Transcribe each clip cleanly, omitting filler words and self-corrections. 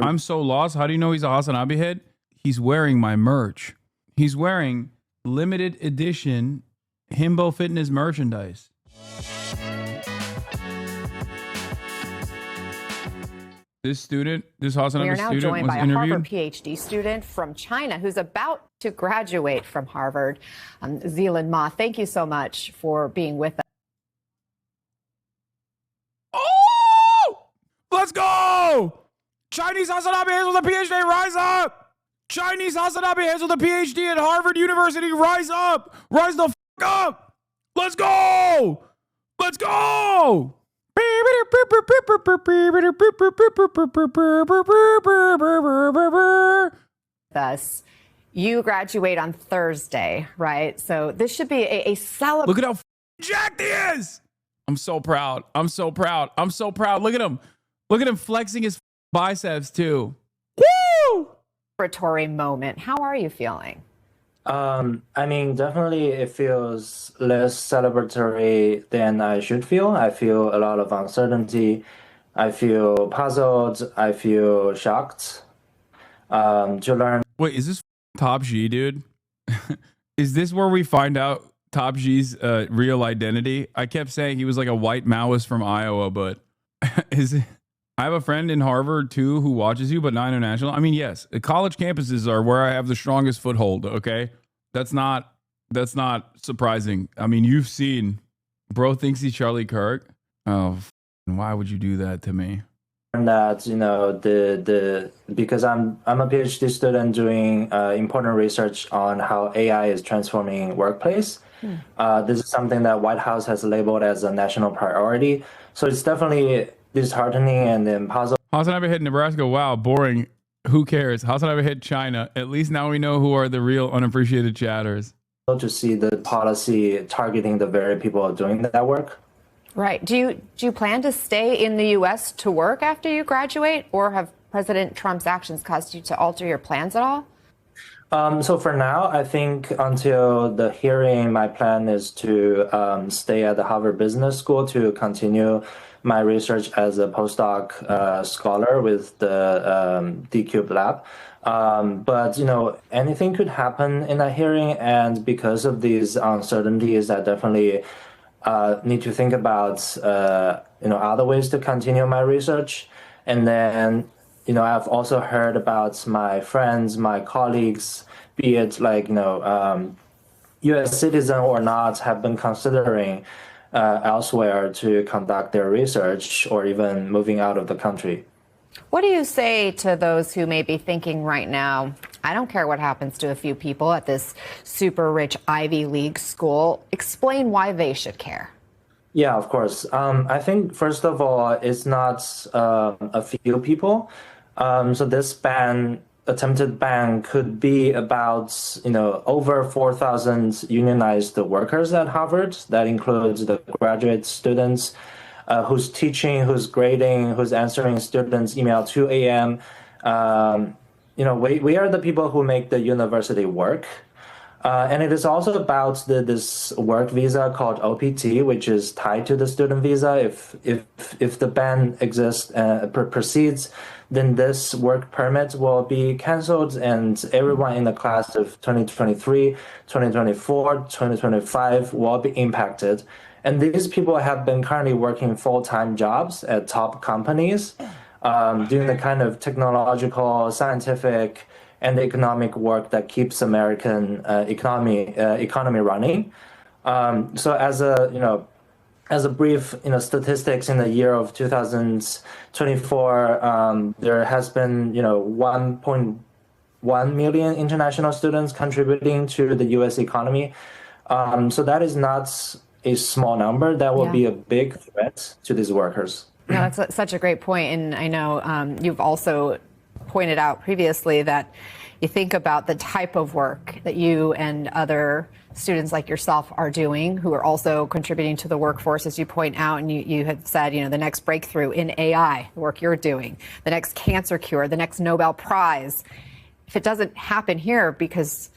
I'm so lost. How do you know he's a HasanAbi head? He's wearing my merch. He's wearing limited edition Himbo Fitness merchandise. This student, this HasanAbi student, we are now joined by a interviewed. Harvard PhD student from China who's about to graduate from Harvard. Zealand Ma, thank you so much for being with us. Oh! Let's go! Chinese HasanAbi heads with a PhD, rise up! Chinese HasanAbi heads with a PhD at Harvard University, rise up! Rise the f*** up! Let's go! Let's go! Thus, you graduate on Thursday, right? So this should be a celebration. Look at how jacked he is! I'm so proud. I'm so proud. I'm so proud. Look at him. Look at him flexing his biceps too. Woo! Celebratory moment. How are you feeling? I mean, definitely it feels less celebratory than I should feel. I feel a lot of uncertainty. I feel puzzled. I feel shocked. To learn. Wait, is this Top G, dude? Is this where we find out Top G's real identity? I kept saying he was like a white Maoist from Iowa, but is it? I have a friend in Harvard too who watches you, but not international. I mean, yes, college campuses are where I have the strongest foothold. Okay, that's not surprising. I mean, you've seen, bro thinks he's Charlie Kirk. Oh, why would you do that to me? That because I'm a PhD student doing important research on how AI is transforming workplace. This is something that White House has labeled as a national priority. So it's definitely disheartening and impossible. HasanAbi hit Nebraska. Wow, boring. Who cares? HasanAbi hit China. At least now we know who are the real unappreciated chatters. To see the policy targeting the very people doing that work. Right. Do you plan to stay in the U.S. to work after you graduate, or have President Trump's actions caused you to alter your plans at all? So for now, I think until the hearing, my plan is to stay at the Harvard Business School to continue my research as a postdoc scholar with the D-Cube lab. But, anything could happen in a hearing. And because of these uncertainties, I definitely need to think about, other ways to continue my research. And then, I've also heard about my friends, my colleagues, be it like, U.S. citizen or not, have been considering elsewhere to conduct their research or even moving out of the country. What do you say to those who may be thinking right now, I don't care what happens to a few people at this super rich Ivy League school? Explain why they should care. Yeah, of course. I think, first of all, it's not a few people. So this attempted ban could be about, over 4,000 unionized workers at Harvard. That includes the graduate students who's teaching, who's grading, who's answering students' email 2 a.m. We are the people who make the university work. And it is also about this work visa called OPT, which is tied to the student visa. If the ban exists, proceeds, then this work permit will be canceled, and everyone in the class of 2023, 2024, 2025 will be impacted. And these people have been currently working full-time jobs at top companies, doing the kind of technological, scientific, and economic work that keeps American economy running. So as a brief statistics, in the year of 2024, there has been 1.1 million international students contributing to the U.S. economy. So that is not a small number. That will be a big threat to these workers. No, that's such a great point. And I know you've also pointed out previously that you think about the type of work that you and other students like yourself are doing, who are also contributing to the workforce, as you point out. And you had said, the next breakthrough in AI, the work you're doing, the next cancer cure, the next Nobel Prize. If it doesn't happen here because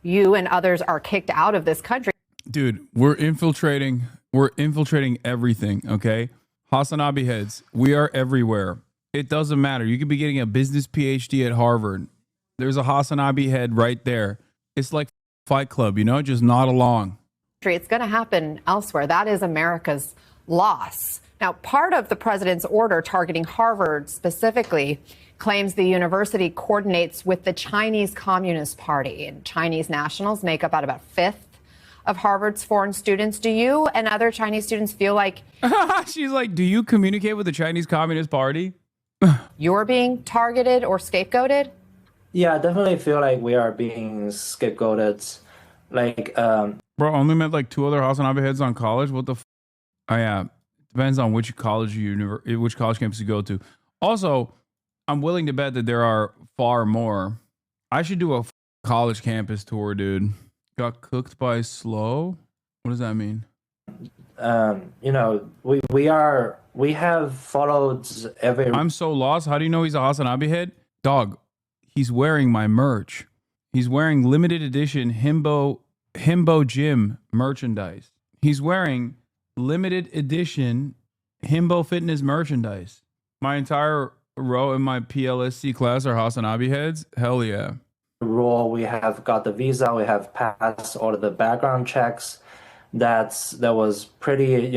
you and others are kicked out of this country. Dude, we're infiltrating everything, okay? HasanAbi heads, we are everywhere. It doesn't matter. You could be getting a business PhD at Harvard. There's a HasanAbi head right there. It's like Fight Club, you know, just nod along. It's going to happen elsewhere. That is America's loss. Now, part of the president's order targeting Harvard specifically claims the university coordinates with the Chinese Communist Party, and Chinese nationals make up about a fifth of Harvard's foreign students. Do you and other Chinese students feel like she's like, do you communicate with the Chinese Communist Party? You're being targeted or scapegoated? Yeah, I definitely feel like we are being scapegoated. Like, bro, only met like 2 other HasanAbi heads on college. What the? Oh yeah, depends on which college which college campus you go to. Also, I'm willing to bet that there are far more. I should do a college campus tour, dude. Got cooked by slow. What does that mean? You know, we have followed every. I'm so lost. How do you know he's a HasanAbi head? Dog, he's wearing my merch. He's wearing limited edition Himbo Gym merchandise. He's wearing limited edition Himbo Fitness merchandise. My entire row in my PLSC class are HasanAbi heads. Hell yeah. Rule, we have got the visa, we have passed all of the background checks. That was pretty,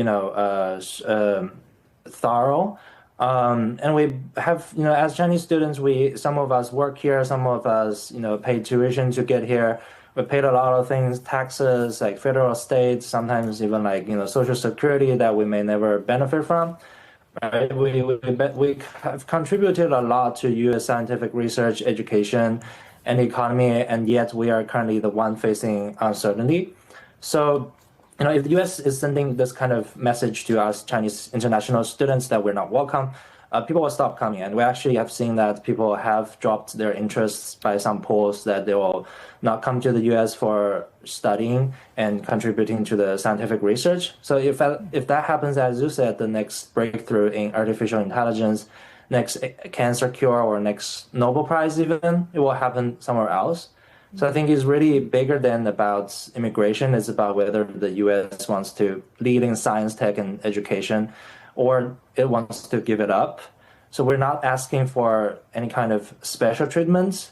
thorough. And we have, as Chinese students, some of us work here, some of us, pay tuition to get here. We paid a lot of things, taxes, like federal, state, sometimes even like, social security that we may never benefit from. Right? We have contributed a lot to U.S. scientific research, education, and economy, and yet we are currently the one facing uncertainty. So, if the U.S. is sending this kind of message to us Chinese international students that we're not welcome, people will stop coming. And we actually have seen that people have dropped their interests by some polls that they will not come to the U.S. for studying and contributing to the scientific research. So if that happens, as you said, the next breakthrough in artificial intelligence, next cancer cure, or next Nobel Prize even, it will happen somewhere else. So I think it's really bigger than about immigration. It's about whether the U.S. wants to lead in science, tech, and education, or it wants to give it up. So we're not asking for any kind of special treatment.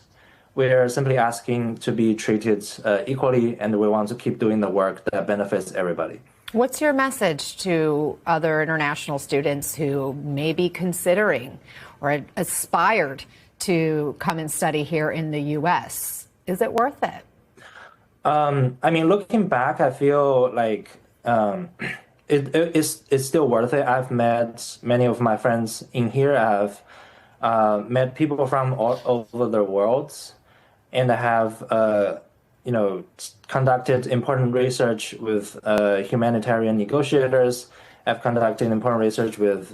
We're simply asking to be treated equally, and we want to keep doing the work that benefits everybody. What's your message to other international students who may be considering or aspired to come and study here in the U.S.? Is it worth it? Looking back, I feel like it's still worth it. I've met many of my friends in here. I've met people from all over the world, and I have conducted important research with humanitarian negotiators. I've conducted important research with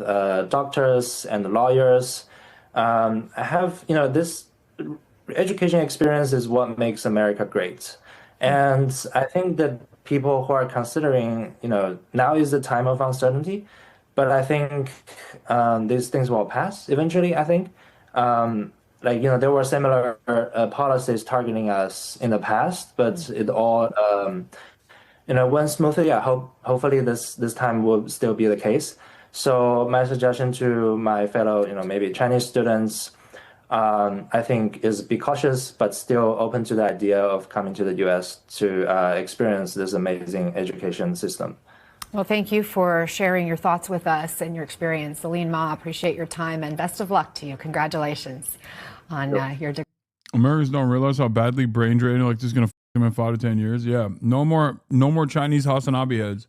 doctors and lawyers. I have, this education experience is what makes America great. And I think that people who are considering, now is the time of uncertainty, but I think these things will pass eventually, I think. There were similar policies targeting us in the past, but it all, went smoothly. Hopefully this time will still be the case. So my suggestion to my fellow, maybe Chinese students, I think, is be cautious, but still open to the idea of coming to the U.S. to experience this amazing education system. Well, thank you for sharing your thoughts with us and your experience. Celine Ma, appreciate your time and best of luck to you. Congratulations on your degree. Americans don't realize how badly brain drained like this is going to f them in 5 to 10 years. Yeah, no more Chinese HasanAbi heads.